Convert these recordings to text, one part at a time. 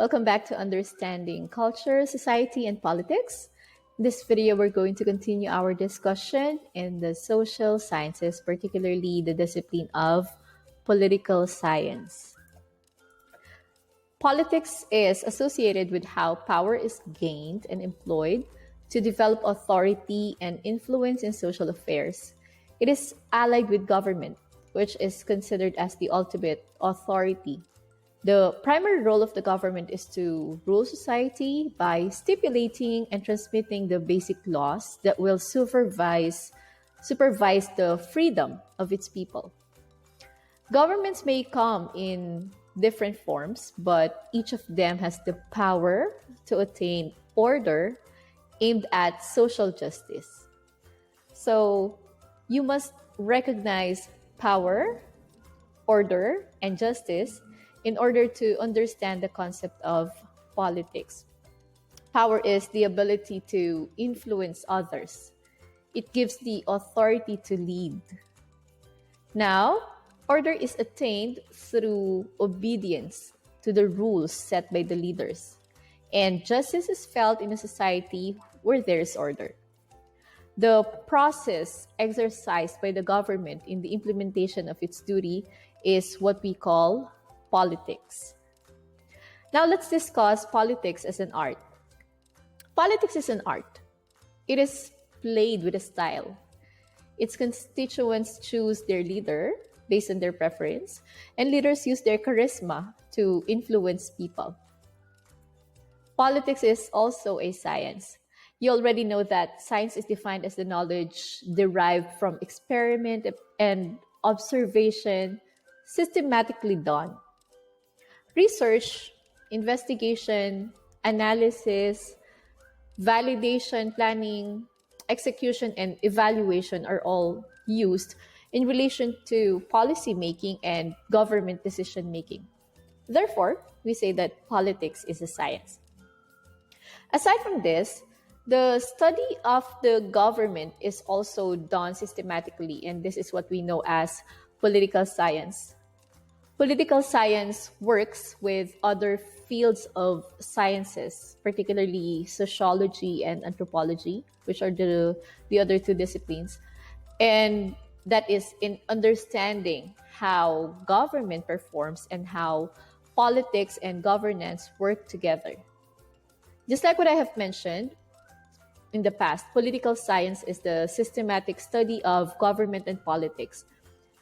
Welcome back to Understanding Culture, Society, and Politics. In this video, we're going to continue our discussion in the social sciences, particularly the discipline of political science. Politics is associated with how power is gained and employed to develop authority and influence in social affairs. It is allied with government, which is considered as the ultimate authority. The primary role of the government is to rule society by stipulating and transmitting the basic laws that will supervise the freedom of its people. Governments may come in different forms, but each of them has the power to attain order aimed at social justice. So you must recognize power, order, and justice in order to understand the concept of politics. Power is the ability to influence others. It gives the authority to lead. Now, order is attained through obedience to the rules set by the leaders. And justice is felt in a society where there is order. The process exercised by the government in the implementation of its duty is what we call politics. Now let's discuss politics as an art. Politics is an art. It is played with a style. Its constituents choose their leader based on their preference, and leaders use their charisma to influence people. Politics is also a science. You already know that science is defined as the knowledge derived from experiment and observation systematically done. Research, investigation, analysis, validation, planning, execution, and evaluation are all used in relation to policy making and government decision making. Therefore, we say that politics is a science. Aside from this, the study of the government is also done systematically, and this is what we know as political science. Political science works with other fields of sciences, particularly sociology and anthropology, which are the other two disciplines. And that is in understanding how government performs and how politics and governance work together. Just like what I have mentioned in the past, political science is the systematic study of government and politics.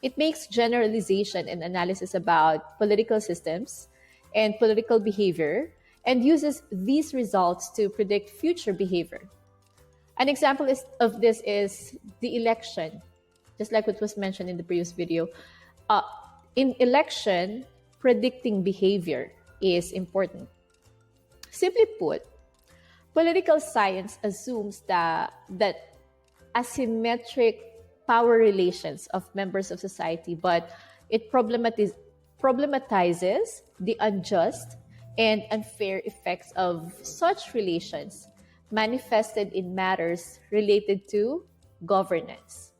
It makes generalization and analysis about political systems and political behavior and uses these results to predict future behavior. An example of this is the election, just like what was mentioned in the previous video. In election, predicting behavior is important. Simply put, political science assumes that asymmetric power relations of members of society, but it problematizes the unjust and unfair effects of such relations manifested in matters related to governance.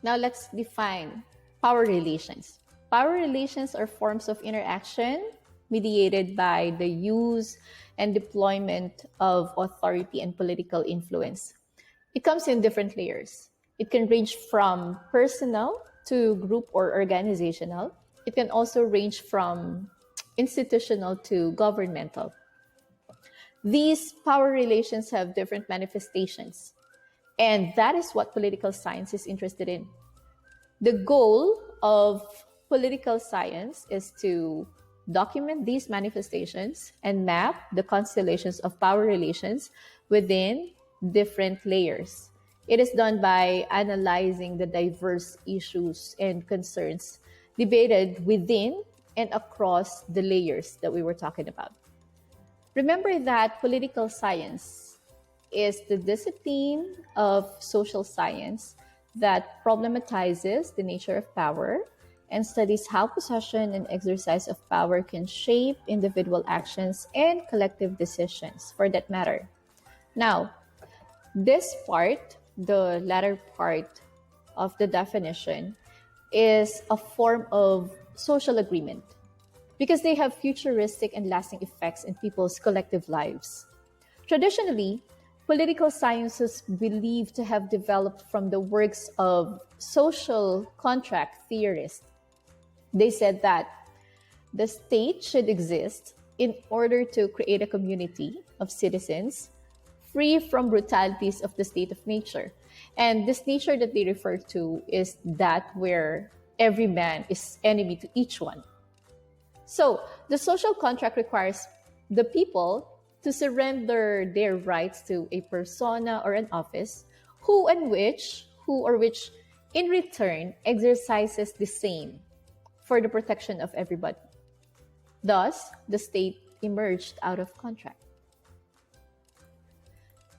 Now let's define power relations. Power relations are forms of interaction mediated by the use and deployment of authority and political influence. It comes in different layers. It can range from personal to group or organizational. It can also range from institutional to governmental. These power relations have different manifestations, and that is what political science is interested in. The goal of political science is to document these manifestations and map the constellations of power relations within different layers. It is done by analyzing the diverse issues and concerns debated within and across the layers that we were talking about. Remember that political science is the discipline of social science that problematizes the nature of power and studies how possession and exercise of power can shape individual actions and collective decisions, for that matter. Now, this part, the latter part of the definition, is a form of social agreement. because they have futuristic and lasting effects in people's collective lives. Traditionally, political science is believed to have developed from the works of social contract theorists. They said that the state should exist in order to create a community of citizens free from brutalities of the state of nature. And this nature that they refer to is that where every man is enemy to each one. So the social contract requires the people to surrender their rights to a persona or an office who or which in return exercises the same for the protection of everybody. Thus, the state emerged out of contract.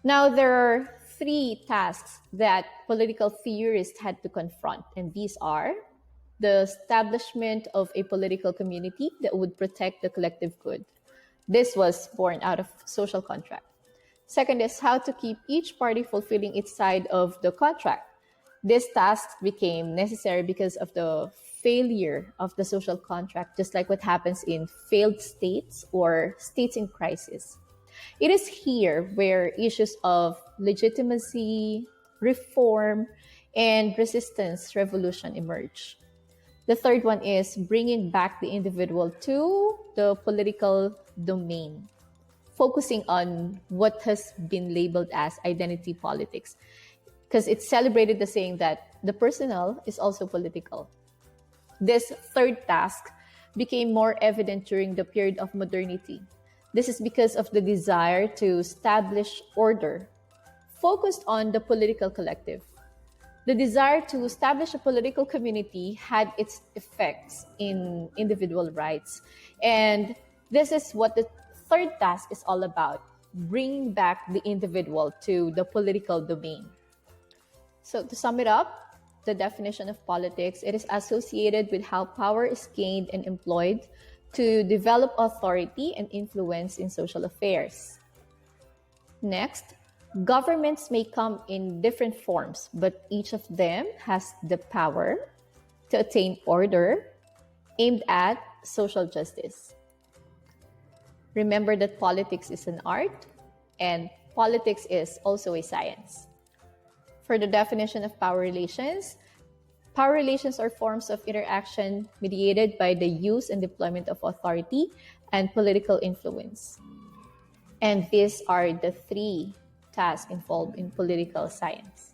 Now, there are three tasks that political theorists had to confront, and these are the establishment of a political community that would protect the collective good. This was born out of social contract. Second is how to keep each party fulfilling its side of the contract. This task became necessary because of the failure of the social contract, just like what happens in failed states or states in crisis. It is here where issues of legitimacy, reform, and resistance revolution emerge. The third one is bringing back the individual to the political domain, focusing on what has been labeled as identity politics, because it celebrated the saying that the personal is also political. This third task became more evident during the period of modernity. This is because of the desire to establish order focused on the political collective. The desire to establish a political community had its effects in individual rights. And this is what the third task is all about, bringing back the individual to the political domain. So to sum it up, the definition of politics, it is associated with how power is gained and employed to develop authority and influence in social affairs. Next, governments may come in different forms, but each of them has the power to attain order aimed at social justice. Remember that politics is an art and politics is also a science. For the definition of power relations are forms of interaction mediated by the use and deployment of authority and political influence. And these are the three tasks involved in political science.